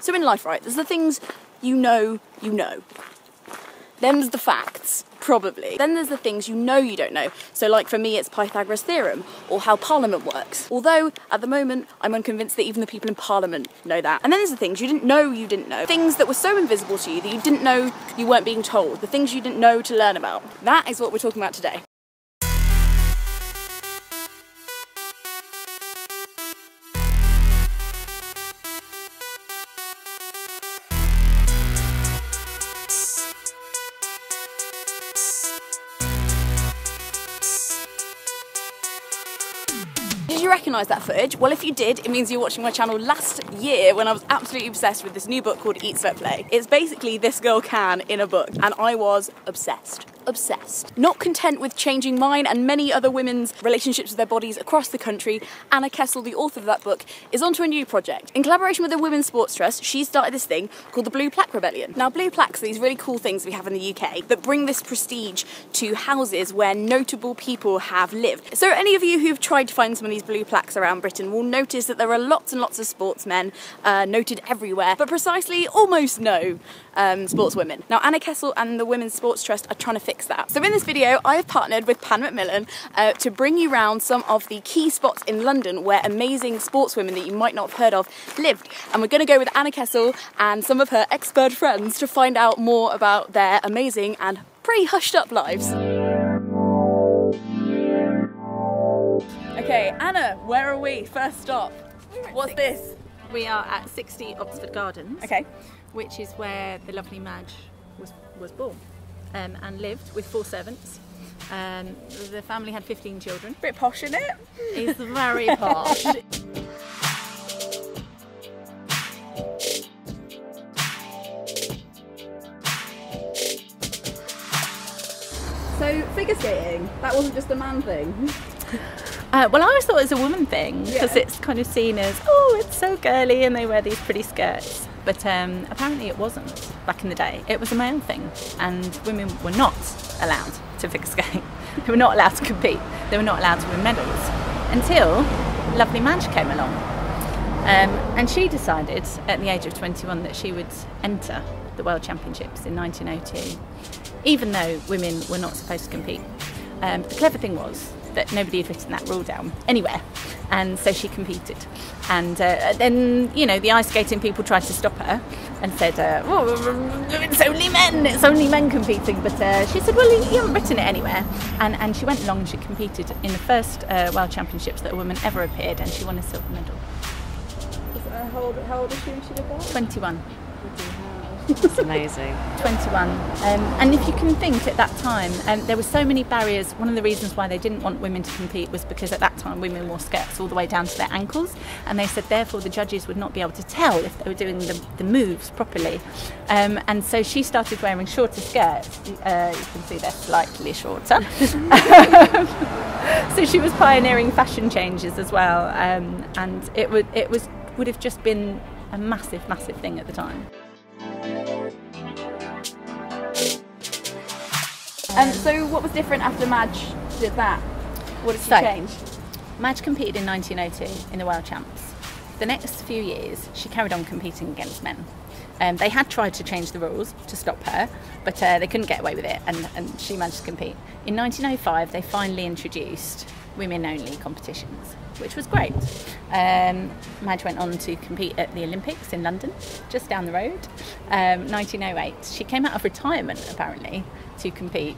So in life, right, there's the things you know. Them's the facts, probably. Then there's the things you don't know. So like for me, it's Pythagoras' theorem, or how Parliament works. Although, at the moment, I'm unconvinced that even the people in Parliament know that. And then there's the things you didn't know. Things that were so invisible to you that you didn't know you weren't being told. The things you didn't know to learn about. That is what we're talking about today. Did you recognise that footage? Well, if you did, it means you're watching my channel last year when I was absolutely obsessed with this new book called Eat, Sweat, Play. It's basically This Girl Can in a book, and I was obsessed. Not content with changing mine and many other women's relationships with their bodies across the country, Anna Kessel, the author of that book, is onto a new project. In collaboration with the Women's Sports Trust, she started this thing called the Blue Plaque Rebellion. Now, blue plaques are these really cool things we have in the UK that bring this prestige to houses where notable people have lived. So any of you who've tried to find some of these blue plaques around Britain will notice that there are lots and lots of sportsmen noted everywhere, but precisely almost no sportswomen. Now, Anna Kessel and the Women's Sports Trust are trying to fix that. So in this video, I have partnered with Pan Macmillan to bring you round some of the key spots in London where amazing sportswomen that you might not have heard of lived. And we're going to go with Anna Kessel and some of her expert friends to find out more about their amazing and pretty hushed up lives. Okay, Anna, where are we? First stop. What's this? We are at 60 Oxford Gardens, Okay. which is where the lovely Madge was born and lived with 4 servants. The family had 15 children. Bit posh, isn't it? It's very posh. So, figure skating, that wasn't just a man thing. Well, I always thought it was a woman thing because it's kind of seen as, oh, it's so girly and they wear these pretty skirts. But apparently it wasn't back in the day. It was a male thing, and women were not allowed to figure skate. They were not allowed to compete. They were not allowed to win medals until lovely Madge came along. And she decided at the age of 21 that she would enter the World Championships in 1902, even though women were not supposed to compete. The clever thing was that nobody had written that rule down anywhere, and so she competed. And then, you know, the ice skating people tried to stop her and said, oh, it's only men competing. But she said, well, you haven't written it anywhere. And she went along and she competed in the first World Championships that a woman ever appeared, and she won a silver medal. How old is she when she did that? 21. That's amazing. 21. And if you can think, at that time, there were so many barriers. One of the reasons why they didn't want women to compete was because at that time women wore skirts all the way down to their ankles, and they said therefore the judges would not be able to tell if they were doing the moves properly. And so she started wearing shorter skirts. You can see they're slightly shorter. So she was pioneering fashion changes as well, and it would have just been a massive thing at the time. So what was different after Madge did that? What did she change? Madge competed in 1902 in the World Champs. The next few years she carried on competing against men. They had tried to change the rules to stop her, but they couldn't get away with it, and she managed to compete. In 1905 they finally introduced women-only competitions, which was great. Madge went on to compete at the Olympics in London, just down the road. 1908, she came out of retirement apparently to compete,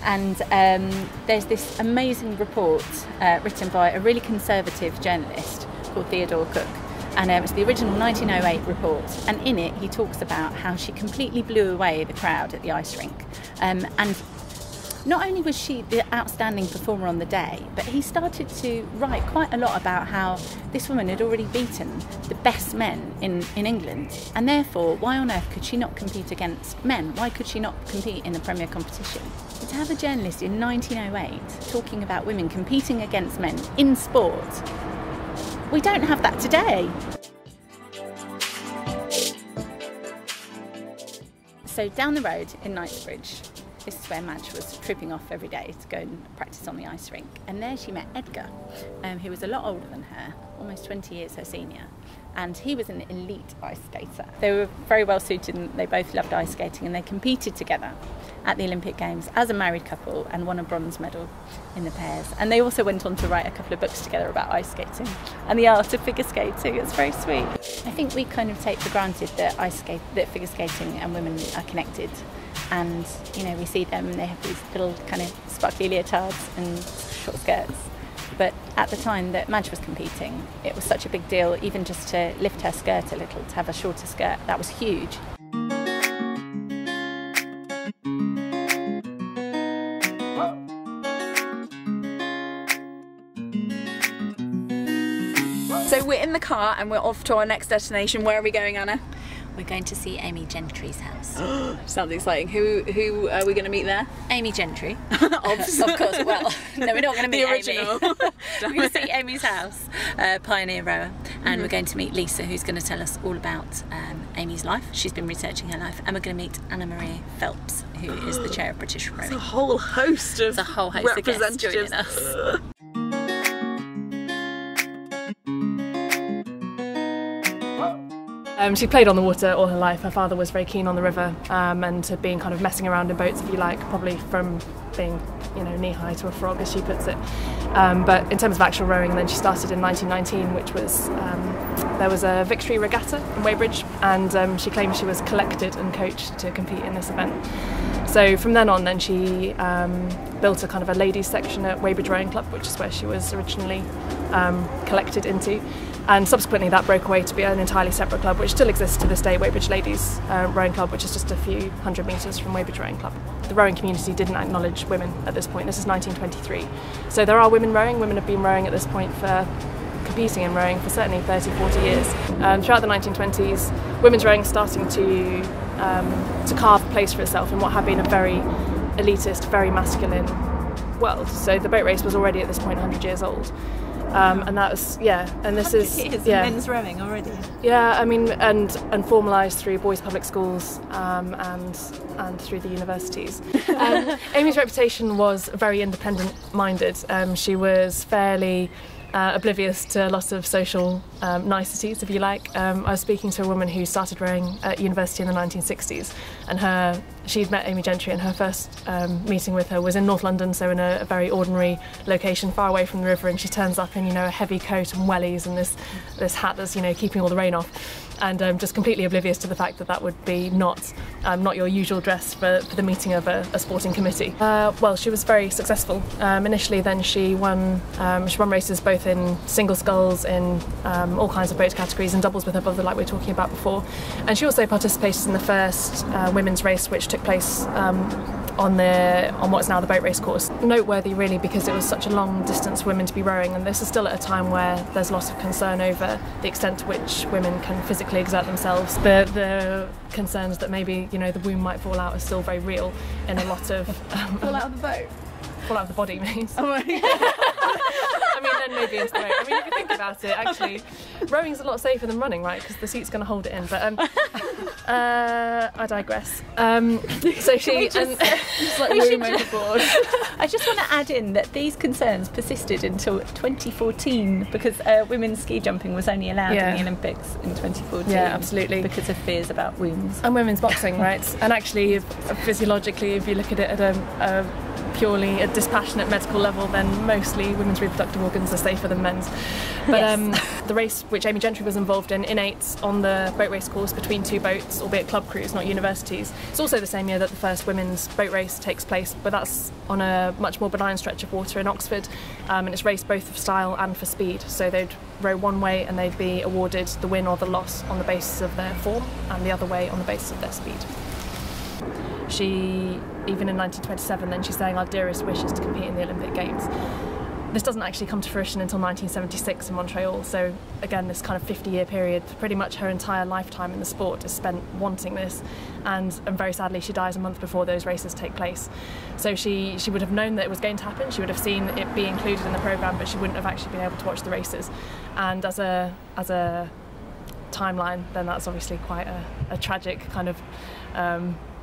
and there's this amazing report written by a really conservative journalist called Theodore Cook, and it was the original 1908 report, and in it he talks about how she completely blew away the crowd at the ice rink, and not only was she the outstanding performer on the day, but he started to write quite a lot about how this woman had already beaten the best men in England, and therefore why on earth could she not compete against men? Why could she not compete in the premier competition? But to have a journalist in 1908 talking about women competing against men in sport, we don't have that today. So down the road in Knightsbridge, this is where Madge was trooping off every day to go and practice on the ice rink. And there she met Edgar, who was a lot older than her, almost 20 years her senior. and he was an elite ice skater. They were very well suited and they both loved ice skating, and they competed together at the Olympic Games as a married couple and won a bronze medal in the pairs. And they also went on to write a couple of books together about ice skating and the art of figure skating. It's very sweet. I think we kind of take for granted that figure skating and women are connected, and you know, we see them and they have these little kind of sparkly leotards and short skirts. But at the time that Madge was competing, it was such a big deal, even just to lift her skirt a little, to have a shorter skirt. That was huge. So we're in the car and we're off to our next destination. Where are we going, Anna? We're going to see Amy Gentry's house. Sounds exciting. Who are we going to meet there? Amy Gentry. Of course. Well, no, we're not going to meet the original. Amy. We're going to see Amy's house, pioneer rower, and we're going to meet Lisa, who's going to tell us all about Amy's life. She's been researching her life, and we're going to meet Annamarie Phelps, who is the chair of British rowing. It's a whole host of Representatives joining us. She played on the water all her life. Her father was very keen on the river and had been kind of messing around in boats, if you like, probably from being, you know, knee-high to a frog, as she puts it. But in terms of actual rowing, then she started in 1919, which was, there was a victory regatta in Weybridge, and she claims she was collected and coached to compete in this event. So from then on, then she built a kind of a ladies section at Weybridge Rowing Club, which is where she was originally collected into. And subsequently that broke away to be an entirely separate club, which still exists to this day, Weybridge Ladies Rowing Club, which is just a few hundred metres from Weybridge Rowing Club. The rowing community didn't acknowledge women at this point. This is 1923. So there are women rowing. Women have been rowing at this point for competing in rowing for certainly 30, 40 years. Throughout the 1920s, women's rowing is starting to carve a place for itself in what had been a very elitist, very masculine world. So the boat race was already at this point 100 years old. And that was, yeah, and this is, yeah, men's rowing already. Yeah, I mean, and formalised through boys' public schools and through the universities. Amy's reputation was very independent-minded. She was fairly oblivious to lots of social niceties, if you like. I was speaking to a woman who started rowing at university in the 1960s, and she'd met Amy Gentry, and her first meeting with her was in North London, so in a very ordinary location far away from the river, and she turns up in, you know, a heavy coat and wellies and this hat that's, you know, keeping all the rain off, and just completely oblivious to the fact that that would be not your usual dress for the meeting of a sporting committee. Well, she was very successful. Initially then she won races both in single sculls, in all kinds of boat categories, and doubles with her brother like we were talking about before. And she also participated in the first women's race, which took place on what's now the boat race course. Noteworthy really because it was such a long distance for women to be rowing, and this is still at a time where there's lots of concern over the extent to which women can physically exert themselves. The concerns that maybe, you know, the womb might fall out are still very real in a lot of... Fall out of the boat? Fall out of the body, means. Oh my God. I mean, then maybe into the boat. I mean, if you think about it, actually, rowing's a lot safer than running, right? Because the seat's going to hold it in. But I digress. So she just like room overboard. I just want to add in that these concerns persisted until 2014 because women's ski jumping was only allowed in the Olympics in 2014. Yeah, absolutely. Because of fears about wounds. And women's boxing, right? And actually, physiologically, if you look at it at a purely a dispassionate medical level, then mostly women's reproductive organs are safer than men's. But the race which Amy Gentry was involved in eights on the boat race course between two boats, albeit club crews, not universities. It's also the same year that the first women's boat race takes place, but that's on a much more benign stretch of water in Oxford, and it's raced both for style and for speed. So they'd row one way and they'd be awarded the win or the loss on the basis of their form, and the other way on the basis of their speed. She, even in 1927, then she's saying our dearest wish is to compete in the Olympic Games. This doesn't actually come to fruition until 1976 in Montreal, so again this kind of 50-year period, pretty much her entire lifetime in the sport is spent wanting this, and very sadly she dies a month before those races take place. So she would have known that it was going to happen, she would have seen it be included in the programme, but she wouldn't have actually been able to watch the races. And as a timeline, then that's obviously quite a tragic kind of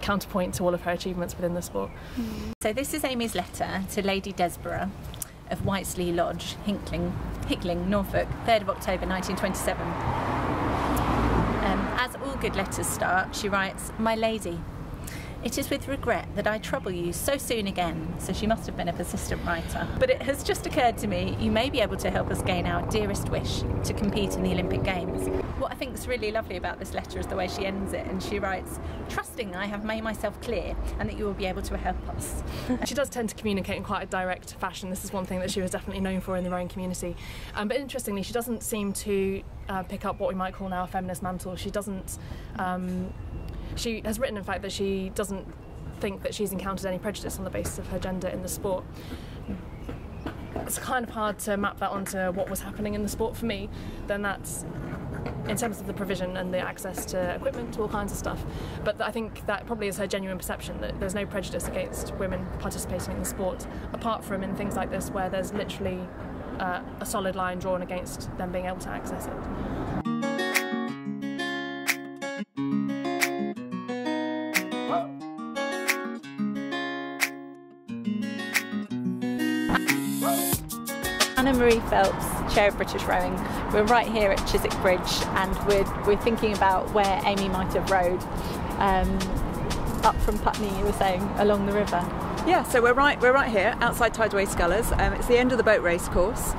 counterpoint to all of her achievements within the sport. So this is Amy's letter to Lady Desborough of Whitesley Lodge, Hickling, Norfolk, 3rd of October 1927. good letters start. She writes, "My lady, it is with regret that I trouble you so soon again," so she must have been a persistent writer. "But it has just occurred to me you may be able to help us gain our dearest wish to compete in the Olympic Games." What I think is really lovely about this letter is the way she ends it, and she writes, "Trusting I have made myself clear and that you will be able to help us." She does tend to communicate in quite a direct fashion. This is one thing that she was definitely known for in the rowing community. But interestingly, she doesn't seem to pick up what we might call now a feminist mantle. She doesn't. She has written, in fact, that she doesn't think that she's encountered any prejudice on the basis of her gender in the sport. It's kind of hard to map that onto what was happening in the sport for me. Then that's in terms of the provision and the access to equipment, to all kinds of stuff. But I think that probably is her genuine perception, that there's no prejudice against women participating in the sport, apart from in things like this where there's literally a solid line drawn against them being able to access it. Annamarie Phelps, Chair of British Rowing. We're right here at Chiswick Bridge, and we're thinking about where Amy might have rowed up from Putney, you were saying, along the river. Yeah, so we're right here outside Tideway Scullers. It's the end of the boat race course.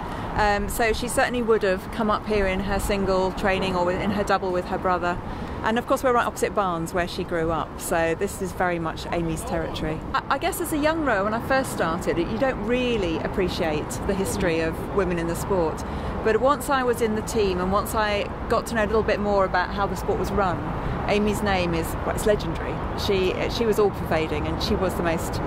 So she certainly would have come up here in her single training or in her double with her brother. And of course we're right opposite Barnes where she grew up, so this is very much Amy's territory. I guess as a young rower, when I first started, you don't really appreciate the history of women in the sport. But once I was in the team and once I got to know a little bit more about how the sport was run, Amy's name is, well, it's legendary. She was all-pervading, and she was the most,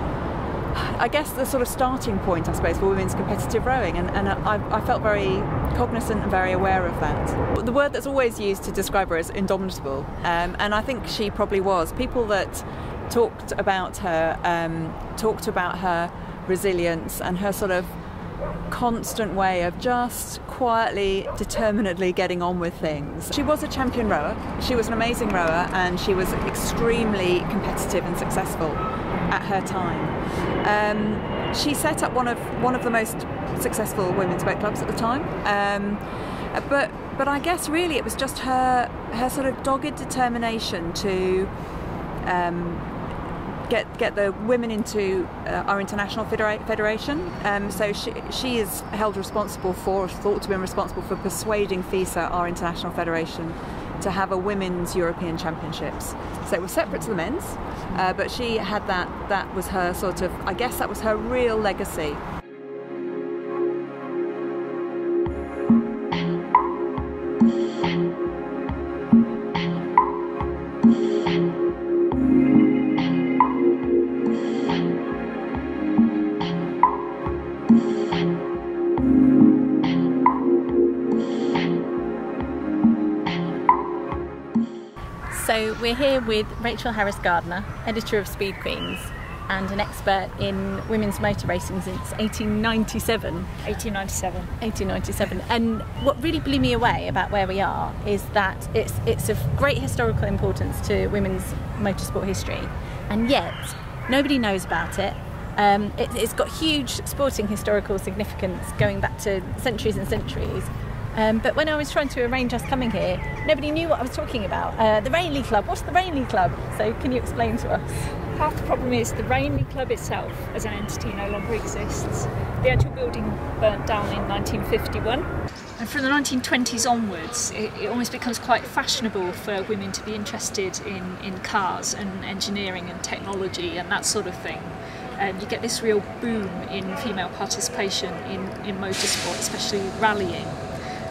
I guess, the sort of starting point, I suppose, for women's competitive rowing, and I felt very cognizant and very aware of that. The word that's always used to describe her is indomitable, and I think she probably was. People that talked about her resilience and her sort of constant way of just quietly, determinedly getting on with things. She was a champion rower, she was an amazing rower, and she was extremely competitive and successful at her time. She set up one of the most successful women's boat clubs at the time, but I guess really it was just her sort of dogged determination to get the women into our international federation. So she is held responsible for, or thought to be responsible for, persuading FISA, our international federation, to have a women's European Championships. So it was separate to the men's, but she had that was her sort of, I guess that was her real legacy. So we're here with Rachel Harris Gardiner, editor of Speedqueens and an expert in women's motor racing since 1897. 1897. And what really blew me away about where we are is that it's of great historical importance to women's motorsport history, and yet nobody knows about it. It's got huge sporting historical significance going back to centuries and centuries. But when I was trying to arrange us coming here, nobody knew what I was talking about. The Rainley Club, what's the Rainley Club? So can you explain to us? Half the problem is the Rainley Club itself as an entity no longer exists. The actual building burnt down in 1951. And from the 1920s onwards, it almost becomes quite fashionable for women to be interested in cars and engineering and technology and that sort of thing. You get this real boom in female participation in motorsport, especially rallying.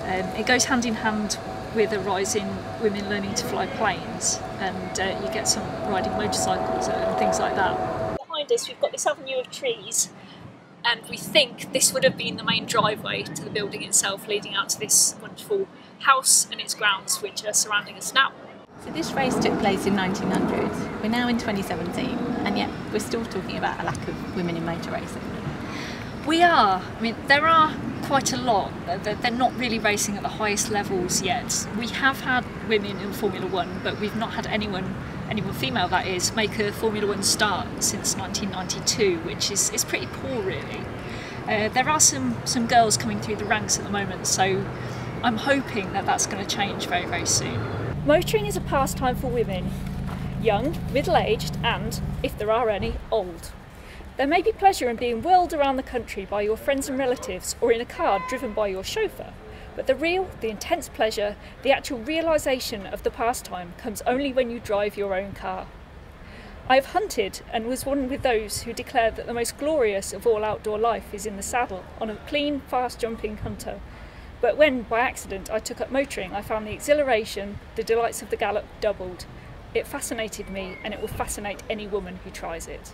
It goes hand in hand with a rise in women learning to fly planes, and you get some riding motorcycles and things like that. Behind us we've got this avenue of trees, and we think this would have been the main driveway to the building itself, leading out to this wonderful house and its grounds which are surrounding us now. So this race took place in 1900. We're now in 2017, and yet we're still talking about a lack of women in motor racing. We are. I mean, there are quite a lot. They're not really racing at the highest levels yet. We have had women in Formula One, but we've not had anyone female that is, make a Formula One start since 1992, which is pretty poor really. There are some girls coming through the ranks at the moment, so I'm hoping that that's going to change very, very soon. Motoring is a pastime for women, young, middle-aged and, if there are any, old. There may be pleasure in being whirled around the country by your friends and relatives or in a car driven by your chauffeur, but the intense pleasure, the actual realisation of the pastime comes only when you drive your own car. I have hunted and was one with those who declared that the most glorious of all outdoor life is in the saddle, on a clean, fast-jumping hunter. But when, by accident, I took up motoring, I found the exhilaration, the delights of the gallop doubled. It fascinated me, and it will fascinate any woman who tries it.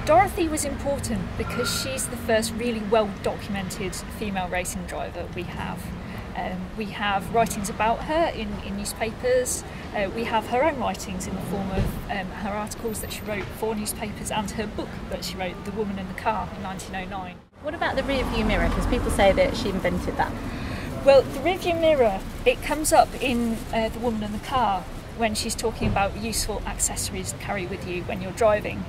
Dorothy was important because she's the first really well-documented female racing driver we have. We have writings about her in newspapers. We have her own writings in the form of her articles that she wrote for newspapers and her book that she wrote, The Woman in the Car, in 1909. What about the rear view mirror? Because people say that she invented that. Well, the rear view mirror, it comes up in The Woman in the Car when she's talking about useful accessories to carry with you when you're driving.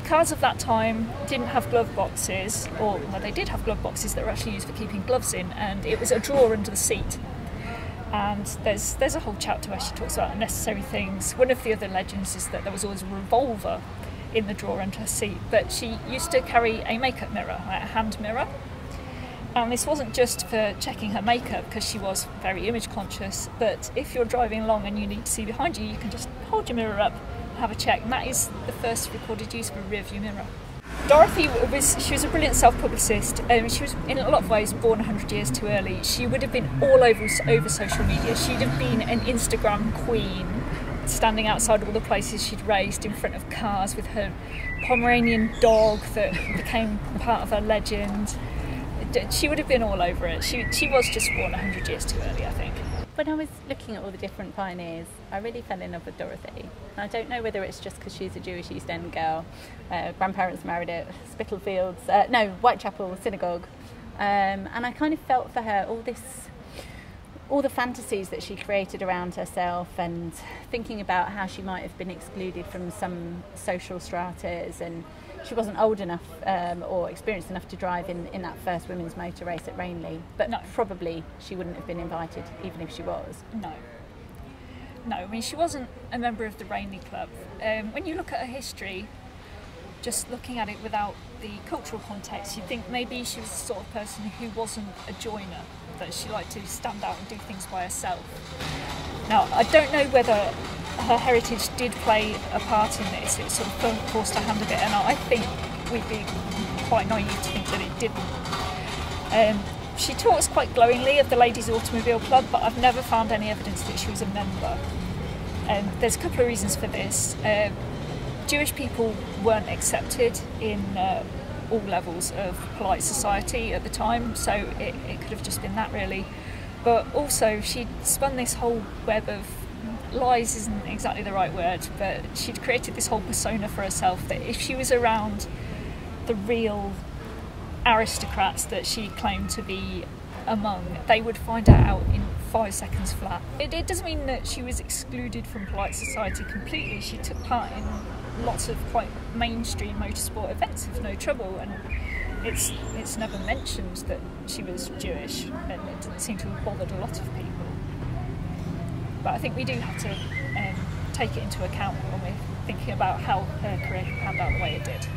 Cars of that time didn't have glove boxes, or well, they did have glove boxes that were actually used for keeping gloves in, and it was a drawer under the seat. And there's a whole chapter where she talks about unnecessary things. One of the other legends is that there was always a revolver in the drawer under her seat, but she used to carry a makeup mirror, like a hand mirror. And this wasn't just for checking her makeup, because she was very image conscious, but if you're driving along and you need to see behind you, you can just hold your mirror up, have a check, and that is the first recorded use of a rear view mirror. Dorothy was a brilliant self-publicist. She was in a lot of ways born 100 years too early. She would have been all over social media. She'd have been an Instagram queen, standing outside all the places she'd raced in front of cars with her Pomeranian dog that became part of her legend. She would have been all over it. She was just born 100 years too early, I think. When I was looking at all the different pioneers, I really fell in love with Dorothy. And I don't know whether it's just because she's a Jewish East End girl. Grandparents married at Spitalfields, Whitechapel Synagogue. And I kind of felt for her all the fantasies that she created around herself, and thinking about how she might have been excluded from some social stratas, and she wasn't old enough or experienced enough to drive in that first women's motor race at Rainley, but no, probably she wouldn't have been invited even if she was. No, I mean, she wasn't a member of the Rainley Club. When you look at her history, just looking at it without the cultural context, you'd think maybe she was the sort of person who wasn't a joiner, that she liked to stand out and do things by herself. Now, I don't know whether her heritage did play a part in this. It sort of forced her hand a bit, and I think we'd be quite naive to think that it didn't. She talks quite glowingly of the Ladies' Automobile Club, but I've never found any evidence that she was a member. There's a couple of reasons for this. Jewish people weren't accepted in all levels of polite society at the time, so it could have just been that, really. But also, she'd spun this whole web of lies, isn't exactly the right word, but she'd created this whole persona for herself that if she was around the real aristocrats that she claimed to be among, they would find her out in 5 seconds flat. It doesn't mean that she was excluded from polite society completely. She took part in lots of quite mainstream motorsport events with no trouble, and it's never mentioned that she was Jewish, and it didn't seem to have bothered a lot of people. But I think we do have to take it into account when we're thinking about how her career panned out the way it did.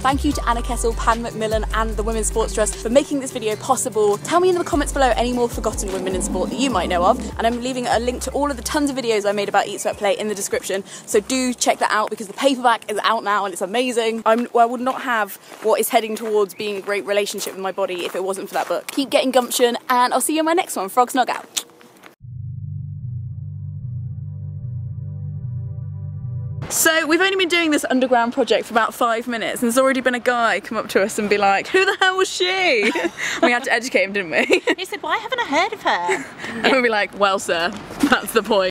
Thank you to Anna Kessel, Pan Macmillan and the Women's Sports Trust for making this video possible. Tell me in the comments below any more forgotten women in sport that you might know of, and I'm leaving a link to all of the tons of videos I made about Eat, Sweat, Play in the description, so do check that out because the paperback is out now and it's amazing. I would not have what is heading towards being a great relationship with my body if it wasn't for that book. Keep getting gumption, and I'll see you in my next one. Frog Snog out. So we've only been doing this underground project for about 5 minutes, and there's already been a guy come up to us and be like, who the hell was she? We had to educate him, didn't we? He said, why haven't I heard of her? And we'd be like, well sir, that's the point.